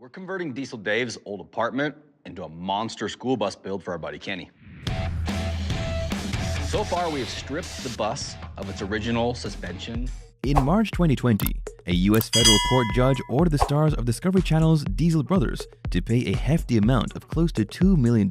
We're converting Diesel Dave's old apartment into a monster school bus build for our buddy Kenny. So far, we have stripped the bus of its original suspension. In March 2020, a U.S. federal court judge ordered the stars of Discovery Channel's Diesel Brothers to pay a hefty amount of close to $2 million,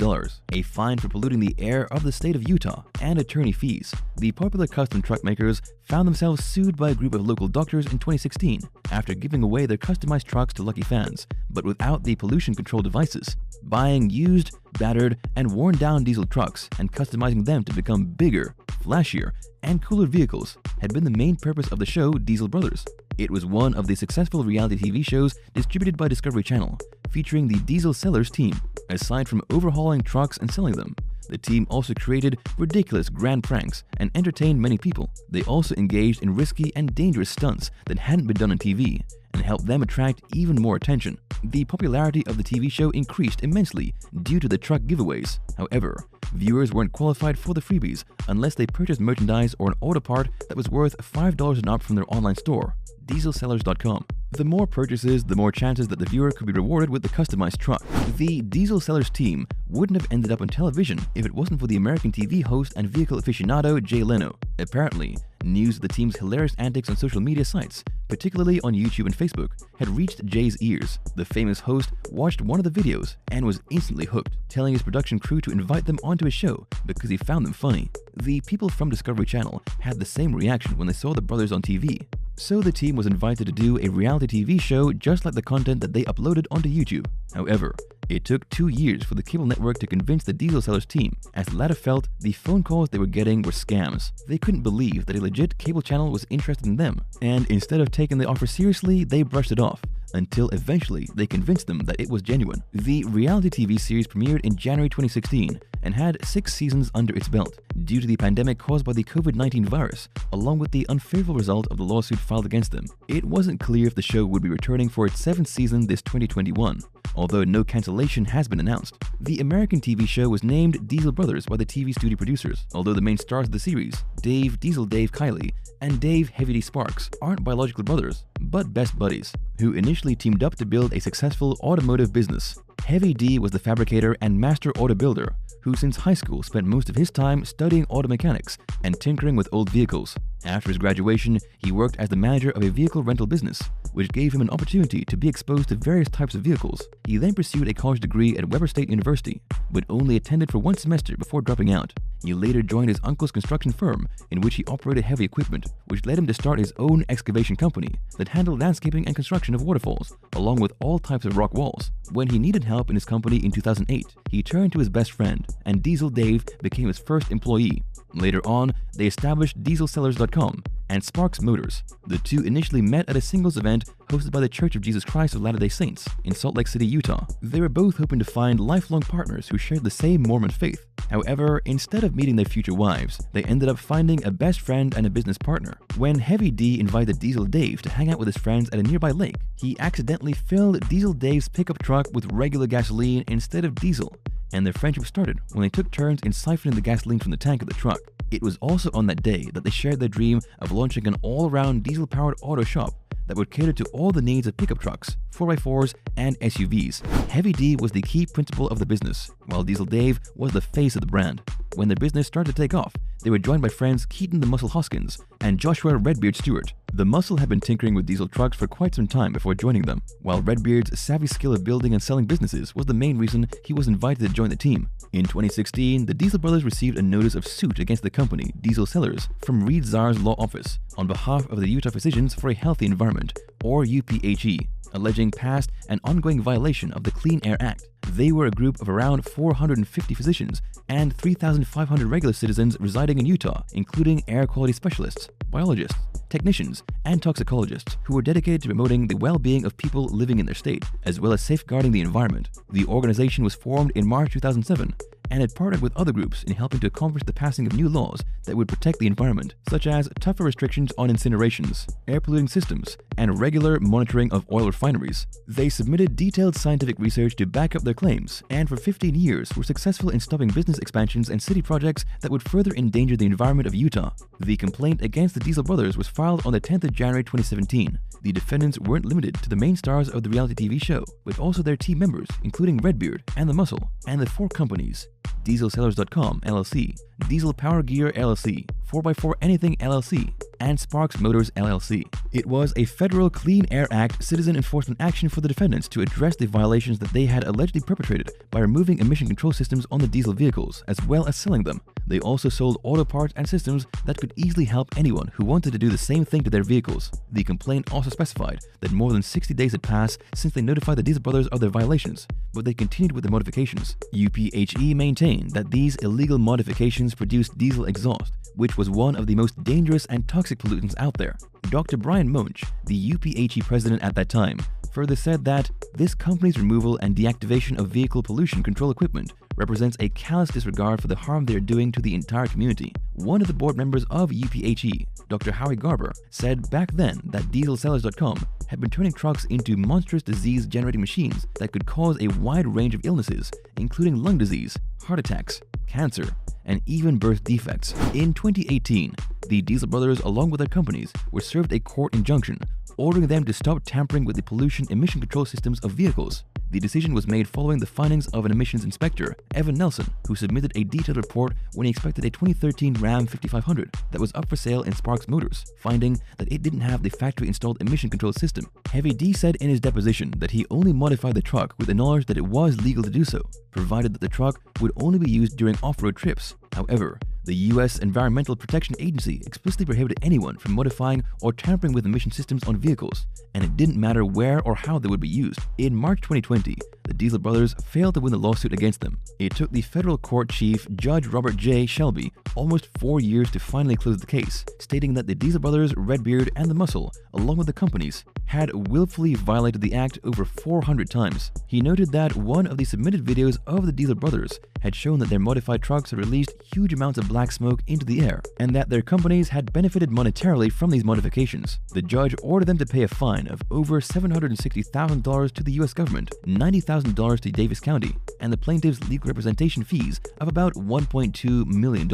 a fine for polluting the air of the state of Utah, and attorney fees. The popular custom truck makers found themselves sued by a group of local doctors in 2016 after giving away their customized trucks to lucky fans, but without the pollution control devices. Buying used, battered, and worn-down diesel trucks and customizing them to become bigger, flashier, and cooler vehicles had been the main purpose of the show Diesel Brothers. It was one of the successful reality TV shows distributed by Discovery Channel, featuring the Diesel Sellers team. Aside from overhauling trucks and selling them, the team also created ridiculous grand pranks and entertained many people. They also engaged in risky and dangerous stunts that hadn't been done on TV and helped them attract even more attention. The popularity of the TV show increased immensely due to the truck giveaways. However, viewers weren't qualified for the freebies unless they purchased merchandise or an auto part that was worth $5 and up from their online store, dieselsellers.com. The more purchases, the more chances that the viewer could be rewarded with the customized truck. The Diesel Sellers team wouldn't have ended up on television if it wasn't for the American TV host and vehicle aficionado Jay Leno. Apparently, news of the team's hilarious antics on social media sites, particularly on YouTube and Facebook, had reached Jay's ears. The famous host watched one of the videos and was instantly hooked, telling his production crew to invite them onto his show because he found them funny. The people from Discovery Channel had the same reaction when they saw the brothers on TV. So the team was invited to do a reality TV show just like the content that they uploaded onto YouTube. However, it took 2 years for the cable network to convince the Diesel Sellers team, as the latter felt the phone calls they were getting were scams. They couldn't believe that a legit cable channel was interested in them, and instead of taking the offer seriously, they brushed it off, until eventually they convinced them that it was genuine. The reality TV series premiered in January 2016 and had 6 seasons under its belt due to the pandemic caused by the COVID-19 virus, along with the unfavorable result of the lawsuit filed against them. It wasn't clear if the show would be returning for its 7th season this 2021, although no cancellation has been announced. The American TV show was named Diesel Brothers by the TV studio producers, although the main stars of the series, Dave Diesel Dave Kiley and Dave Hefty Sparks, aren't biological brothers, but best buddies, who initially teamed up to build a successful automotive business. Heavy D was the fabricator and master auto builder, who since high school spent most of his time studying auto mechanics and tinkering with old vehicles. After his graduation, he worked as the manager of a vehicle rental business, which gave him an opportunity to be exposed to various types of vehicles. He then pursued a college degree at Weber State University, but only attended for 1 semester before dropping out. He later joined his uncle's construction firm, in which he operated heavy equipment, which led him to start his own excavation company that handled landscaping and construction of waterfalls, along with all types of rock walls. When he needed help in his company in 2008, he turned to his best friend, and Diesel Dave became his first employee. Later on, they established dieselsellers.com and Sparks Motors. The two initially met at a singles event hosted by the Church of Jesus Christ of Latter-day Saints in Salt Lake City, Utah. They were both hoping to find lifelong partners who shared the same Mormon faith. However, instead of meeting their future wives, they ended up finding a best friend and a business partner. When Heavy D invited Diesel Dave to hang out with his friends at a nearby lake, he accidentally filled Diesel Dave's pickup truck with regular gasoline instead of diesel, and their friendship started when they took turns in siphoning the gasoline from the tank of the truck. It was also on that day that they shared their dream of launching an all-around diesel-powered auto shop that would cater to all the needs of pickup trucks, 4x4s, and SUVs. Heavy D was the key principal of the business, while Diesel Dave was the face of the brand. When their business started to take off, they were joined by friends Keaton the Muscle Hoskins and Joshua Redbeard Stewart. The Muscle had been tinkering with diesel trucks for quite some time before joining them, while Redbeard's savvy skill of building and selling businesses was the main reason he was invited to join the team. In 2016, the Diesel brothers received a notice of suit against the company, Diesel Sellers, from Reed Czar's law office on behalf of the Utah Physicians for a Healthy Environment, or UPHE, alleging past and ongoing violation of the Clean Air Act. They were a group of around 450 physicians and 3,500 regular citizens residing in Utah, including air quality specialists, biologists, technicians, and toxicologists who were dedicated to promoting the well-being of people living in their state, as well as safeguarding the environment. The organization was formed in March 2007 and had partnered with other groups in helping to accomplish the passing of new laws that would protect the environment, such as tougher restrictions on incinerations, air polluting systems, and regular monitoring of oil refineries. They submitted detailed scientific research to back up their claims, and for 15 years were successful in stopping business expansions and city projects that would further endanger the environment of Utah. The complaint against the Diesel brothers was filed on the 10th of January 2017. The defendants weren't limited to the main stars of the reality TV show, but also their team members, including Redbeard and The Muscle, and the 4 companies: DieselSellers.com LLC, Diesel Power Gear LLC, 4x4 Anything LLC, and Sparks Motors LLC. It was a federal Clean Air Act citizen enforcement action for the defendants to address the violations that they had allegedly perpetrated by removing emission control systems on the diesel vehicles, as well as selling them. They also sold auto parts and systems that could easily help anyone who wanted to do the same thing to their vehicles. The complaint also specified that more than 60 days had passed since they notified the Diesel brothers of their violations, but they continued with the modifications. UPHE maintained that these illegal modifications produced diesel exhaust, which was one of the most dangerous and toxic pollutants out there. Dr. Brian Monch, the UPHE president at that time, further said that this company's removal and deactivation of vehicle pollution control equipment represents a callous disregard for the harm they are doing to the entire community. One of the board members of UPHE, Dr. Howie Garber, said back then that DieselSellers.com had been turning trucks into monstrous disease-generating machines that could cause a wide range of illnesses, including lung disease, heart attacks, cancer, and even birth defects. In 2018, the Diesel brothers, along with their companies, were served a court injunction ordering them to stop tampering with the pollution emission control systems of vehicles. The decision was made following the findings of an emissions inspector, Evan Nelson, who submitted a detailed report when he inspected a 2013 Ram 5500 that was up for sale in Sparks Motors, finding that it didn't have the factory-installed emission control system. Heavy D said in his deposition that he only modified the truck with the knowledge that it was legal to do so, provided that the truck would only be used during off-road trips. However, the U.S. Environmental Protection Agency explicitly prohibited anyone from modifying or tampering with emission systems on vehicles, and it didn't matter where or how they would be used. In March 2020, the Diesel brothers failed to win the lawsuit against them. It took the federal court chief, Judge Robert J. Shelby, almost 4 years to finally close the case, stating that the Diesel brothers, Redbeard, and The Muscle, along with the companies, had willfully violated the act over 400 times. He noted that one of the submitted videos of the Diesel brothers had shown that their modified trucks had released huge amounts of black smoke into the air, and that their companies had benefited monetarily from these modifications. The judge ordered them to pay a fine of over $760,000 to the U.S. government, $90,000 to Davis County, and the plaintiff's legal representation fees of about $1.2 million.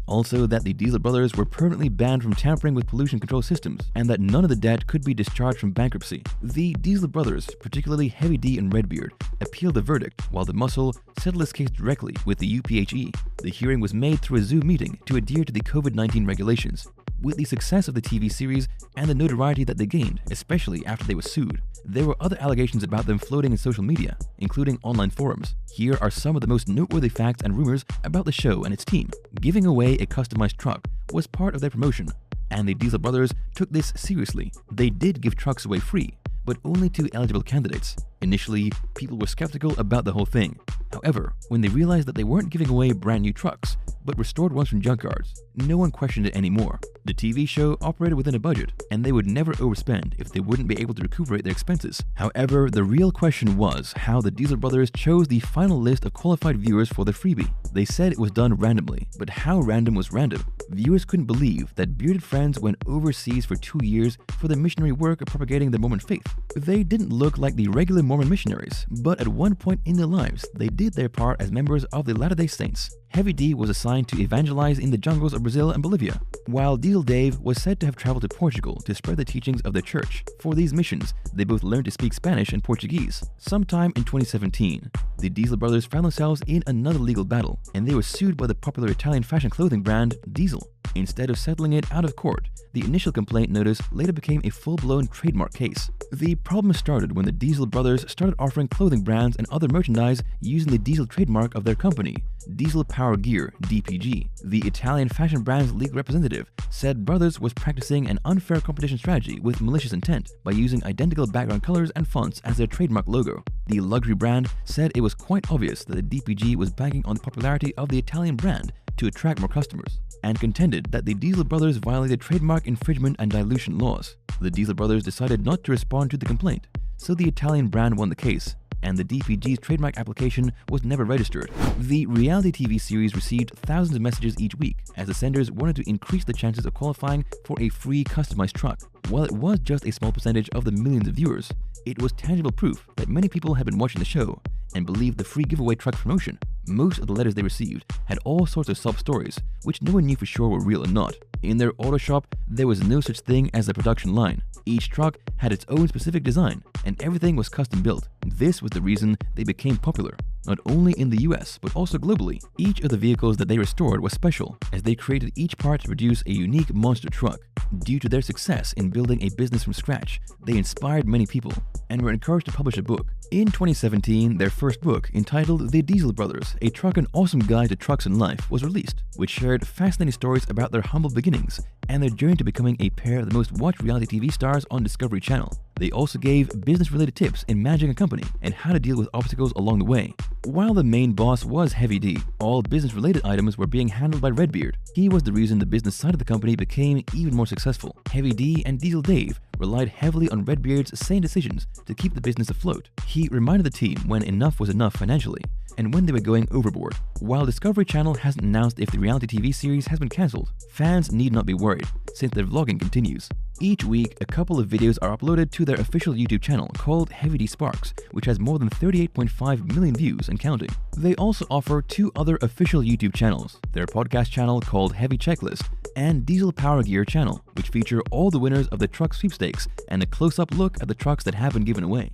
Also, that the Diesel brothers were permanently banned from tampering with pollution control systems, and that none of the debt could be discharged from bankruptcy. The Diesel brothers, particularly Heavy D and Redbeard, appealed the verdict, while The Muscle settled his case directly with the UPHE. The hearing was made through a Zoom meeting to adhere to the COVID-19 regulations. With the success of the TV series and the notoriety that they gained, especially after they were sued, there were other allegations about them floating in social media, including online forums. Here are some of the most noteworthy facts and rumors about the show and its team. Giving away a customized truck was part of their promotion, and the Diesel brothers took this seriously. They did give trucks away free, but only to eligible candidates. Initially, people were skeptical about the whole thing. However, when they realized that they weren't giving away brand new trucks, but restored ones from junkyards, no one questioned it anymore. The TV show operated within a budget, and they would never overspend if they wouldn't be able to recuperate their expenses. However, the real question was how the Diesel brothers chose the final list of qualified viewers for the freebie. They said it was done randomly, but how random was random? Viewers couldn't believe that bearded friends went overseas for 2 years for the missionary work of propagating the Mormon faith. They didn't look like the regular Mormon missionaries, but at one point in their lives, they did their part as members of the Latter-day Saints. Heavy D was assigned to evangelize in the jungles of Brazil and Bolivia, while Diesel Dave was said to have traveled to Portugal to spread the teachings of their church. For these missions, they both learned to speak Spanish and Portuguese. Sometime in 2017, the Diesel brothers found themselves in another legal battle, and they were sued by the popular Italian fashion clothing brand Diesel. Instead of settling it out of court, the initial complaint notice later became a full-blown trademark case. The problem started when the Diesel brothers started offering clothing brands and other merchandise using the Diesel trademark of their company, Diesel Power Gear, DPG. The Italian fashion brand's legal representative said Brothers was practicing an unfair competition strategy with malicious intent by using identical background colors and fonts as their trademark logo. The luxury brand said it was quite obvious that the DPG was banking on the popularity of the Italian brand to attract more customers, and contended that the Diesel brothers violated trademark infringement and dilution laws. The Diesel brothers decided not to respond to the complaint, so the Italian brand won the case. and the DPG's trademark application was never registered. The reality TV series received thousands of messages each week as the senders wanted to increase the chances of qualifying for a free customized truck. While it was just a small percentage of the millions of viewers, it was tangible proof that many people had been watching the show and believed the free giveaway truck promotion. Most of the letters they received had all sorts of sob stories, which no one knew for sure were real or not. In their auto shop, there was no such thing as a production line. Each truck had its own specific design, and everything was custom built. This was the reason they became popular, not only in the US, but also globally. Each of the vehicles that they restored was special, as they created each part to produce a unique monster truck. Due to their success in building a business from scratch, they inspired many people and were encouraged to publish a book. In 2017, their first book, entitled The Diesel Brothers, A Truck and Awesome Guide to Trucks and Life, was released, which shared fascinating stories about their humble beginnings and their journey to becoming a pair of the most watched reality TV stars on Discovery Channel. They also gave business-related tips in managing a company and how to deal with obstacles along the way. While the main boss was Heavy D, all business-related items were being handled by Redbeard. He was the reason the business side of the company became even more successful. Heavy D and Diesel Dave relied heavily on Redbeard's sane decisions to keep the business afloat. He reminded the team when enough was enough financially and when they were going overboard. While Discovery Channel hasn't announced if the reality TV series has been cancelled, fans need not be worried since their vlogging continues. Each week, a couple of videos are uploaded to their official YouTube channel called Heavy D Sparks, which has more than 38.5 million views and counting. They also offer two other official YouTube channels, their podcast channel called Heavy Checklist and Diesel Power Gear channel, which feature all the winners of the truck sweepstakes and a close-up look at the trucks that have been given away.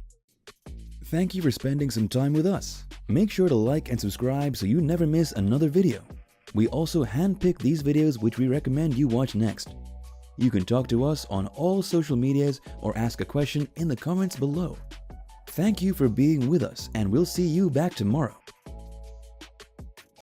Thank you for spending some time with us. Make sure to like and subscribe so you never miss another video. We also handpick these videos which we recommend you watch next. You can talk to us on all social medias or ask a question in the comments below. Thank you for being with us, and we'll see you back tomorrow.